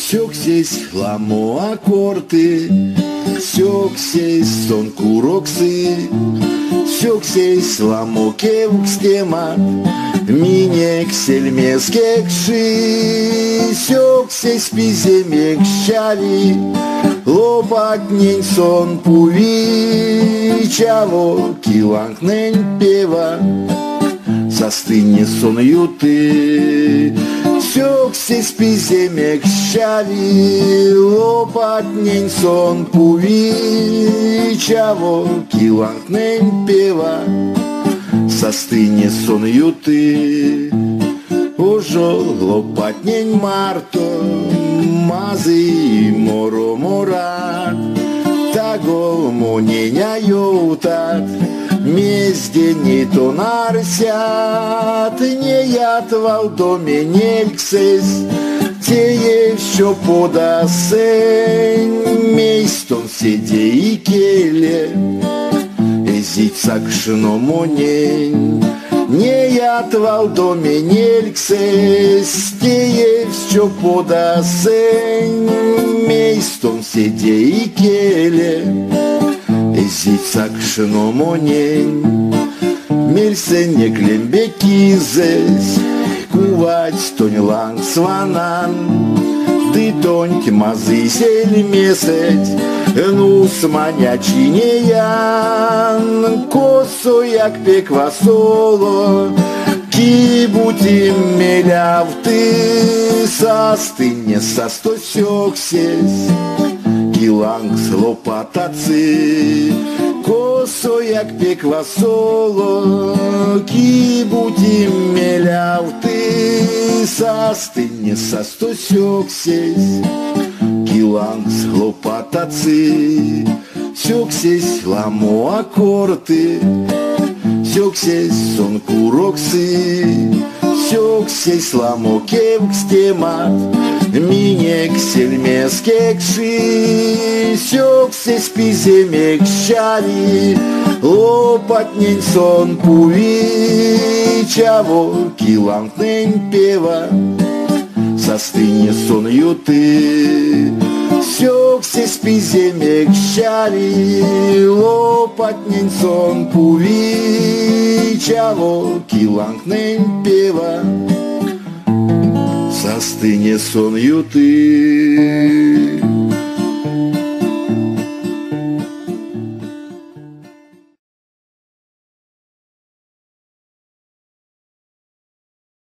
Сёксесь ламо аккорды, сёксесь сон куроксы, сёксесь ламо кевкстема, минек сельмескекши, сёксесь пиземек щали, лопатнень сон пуви, чаво киланкнень пева, застыне сон юты. Сёксесь пиземек щали, лопатнень сон пуви, чаво киланкнень пева, застыне сон юты. Ожо лопатнень марто, мазы моро мора, таго моненя йоутат, мезде не то нарсят, не ятвал доме нельксес, те еще подасень, мейстон седе и келе, эзицак шиномонень. Не ятвал доме нельксес, те еще подасень, мейстон седе и келе, эзицак шиномонень. Мельсене клембекизес, кувать тонь ланг сванан, ты тонь мазы сельмесеть, ну сманячинеян, косо як пеквасоло, кибутим меляв ты, састыне састо сёксесь, киланг слопатацы, косо як пеквасоло, кибутим меляв ты, састыне састо сёксесь, киланг слопатацы, сёксесь ламо аккорды, сёксесь сон куроксы, сёксесь ламо кевкстемат, минек сельмескекши, сёксесь пиземек щали, лопатнень сон пуви, чаво киланкнень пева, застыне сон юты. Сёксесь пиземек щали, лопатнень сон пуви, чаво киланкнень пева, застыне сон юты.